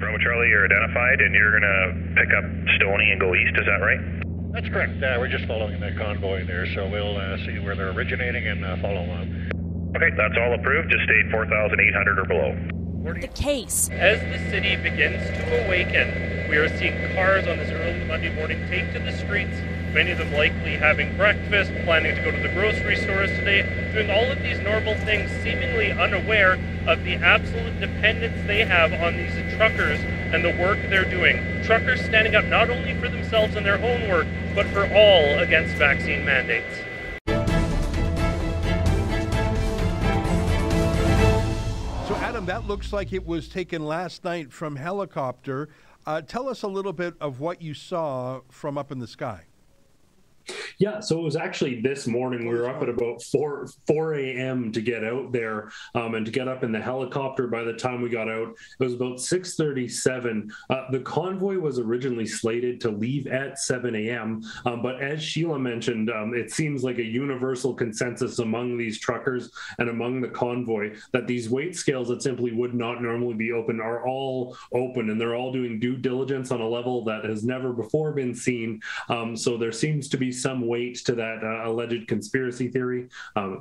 Bravo Charlie, you're identified, and you're going to pick up Stoney and go east, is that right? That's correct. We're just following the convoy there, so we'll see where they're originating and follow along. Okay, that's all approved. Just stay 4,800 or below. The case. As the city begins to awaken, we are seeing cars on this early Monday morning take to the streets, many of them likely having breakfast, planning to go to the grocery stores today, doing all of these normal things, seemingly unaware of the absolute dependence they have on these truckers and the work they're doing. Truckers standing up not only for themselves and their own work, but for all against vaccine mandates. So, Adam, that looks like it was taken last night from helicopter. Tell us a little bit of what you saw from up in the sky. Yeah, so it was actually this morning. We were up at about 4 a.m. to get out there and to get up in the helicopter. By the time we got out, it was about 6:37. The convoy was originally slated to leave at 7 a.m. But as Sheila mentioned, it seems like a universal consensus among these truckers and among the convoy that these weight scales that simply would not normally be open are all open, and they're all doing due diligence on a level that has never before been seen. So there seems to be some weight to that alleged conspiracy theory.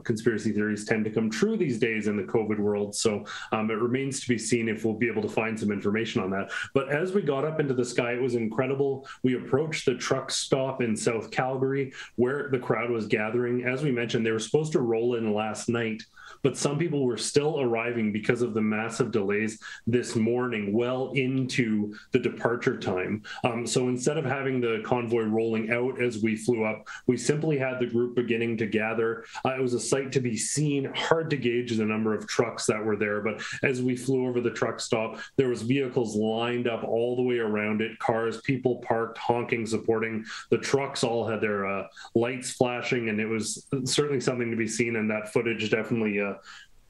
Conspiracy theories tend to come true these days in the COVID world, so it remains to be seen if we'll be able to find some information on that. But as we got up into the sky, it was incredible. We approached the truck stop in South Calgary where the crowd was gathering. As we mentioned, they were supposed to roll in last night, but some people were still arriving because of the massive delays this morning, well into the departure time. So instead of having the convoy rolling out as we flew up, we simply had the group beginning to gather. It was a sight to be seen, hard to gauge the number of trucks that were there, but as we flew over the truck stop, there was vehicles lined up all the way around it, cars, people parked, honking, supporting. The trucks all had their lights flashing, and it was certainly something to be seen, and that footage definitely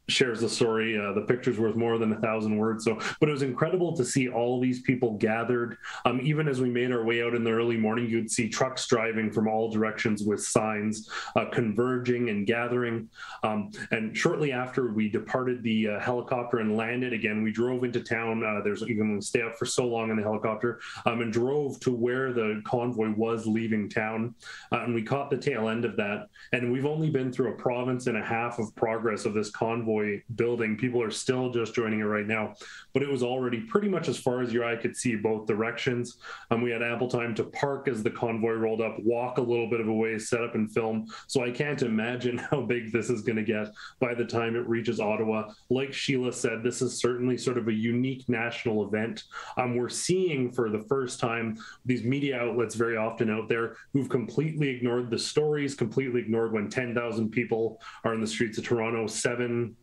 shares the story. The picture's worth more than 1,000 words. But it was incredible to see all these people gathered. Even as we made our way out in the early morning, you'd see trucks driving from all directions with signs converging and gathering. And shortly after we departed the helicopter and landed again, we drove into town. You can only stay up for so long in the helicopter, and drove to where the convoy was leaving town. And we caught the tail end of that. And we've only been through a province and a half of progress of this convoy building. People are still just joining it right now, but it was already pretty much as far as your eye could see both directions. We had ample time to park as the convoy rolled up, walk a little bit of a ways, set up and film. So I can't imagine how big this is going to get by the time it reaches Ottawa. Like Sheila said, this is certainly sort of a unique national event. We're seeing for the first time these media outlets very often out there who've completely ignored the stories, completely ignored when 10,000 people are in the streets of Toronto,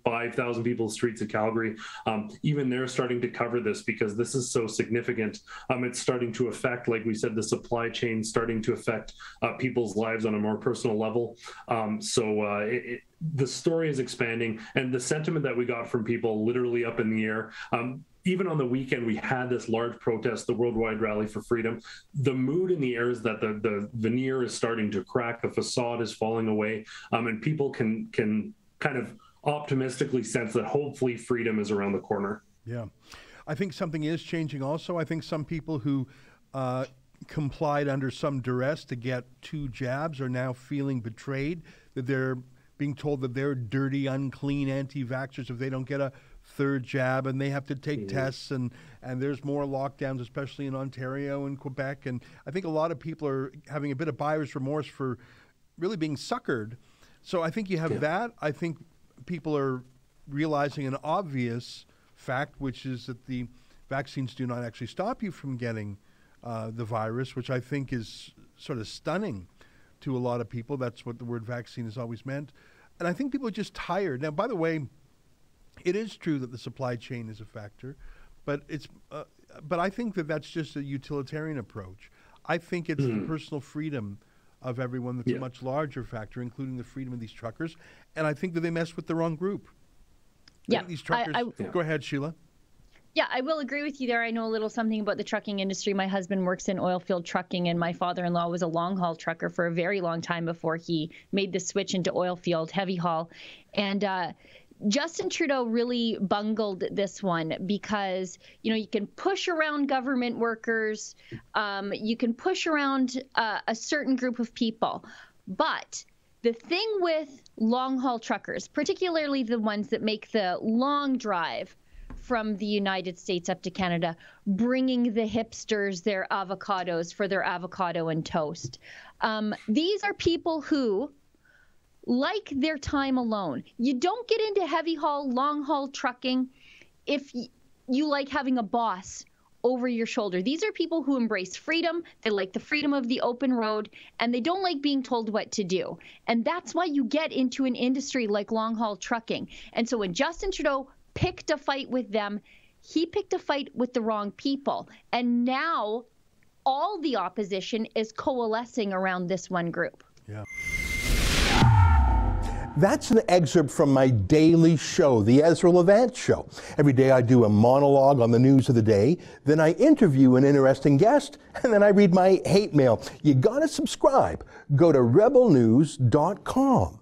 5,000 people in the streets of Calgary. Even they're starting to cover this because this is so significant. It's starting to affect, like we said, the supply chain, starting to affect people's lives on a more personal level. The story is expanding, and the sentiment that we got from people literally up in the air. Even on the weekend, we had this large protest, the Worldwide Rally for Freedom. The mood in the air is that the veneer is starting to crack, the facade is falling away, and people can kind of optimistically sense that hopefully freedom is around the corner. Yeah. I think something is changing also. I think some people who complied under some duress to get 2 jabs are now feeling betrayed, that they're being told that they're dirty, unclean anti-vaxxers if they don't get a 3rd jab, and they have to take tests, and there's more lockdowns, especially in Ontario and Quebec. And I think a lot of people are having a bit of buyer's remorse for really being suckered. So I think you have that. I think people are realizing an obvious fact, which is that the vaccines do not actually stop you from getting the virus, which I think is sort of stunning to a lot of people. That's what the word vaccine has always meant. And I think people are just tired. Now, by the way, it is true that the supply chain is a factor, but I think that that's just a utilitarian approach. I think it's the personal freedom of everyone that's a much larger factor, including the freedom of these truckers. And I think that they mess with the wrong group. Yeah. These truckers. Go ahead, Sheila. Yeah, I will agree with you there. I know a little something about the trucking industry. My husband works in oil field trucking, and my father-in-law was a long-haul trucker for a very long time before he made the switch into oil field heavy haul. And Justin Trudeau really bungled this one because, you can push around government workers, you can push around a certain group of people. But the thing with long-haul truckers, particularly the ones that make the long drive from the United States up to Canada, bringing the hipsters their avocados for their avocado and toast. These are people who like their time alone. You don't get into heavy haul, long haul trucking if you like having a boss over your shoulder. These are people who embrace freedom. They like the freedom of the open road, and they don't like being told what to do. And that's why you get into an industry like long haul trucking. And so when Justin Trudeau picked a fight with them, he picked a fight with the wrong people. And now all the opposition is coalescing around this one group. Yeah. That's an excerpt from my daily show, The Ezra Levant Show. Every day I do a monologue on the news of the day, then I interview an interesting guest, and then I read my hate mail. You gotta subscribe. Go to rebelnews.com.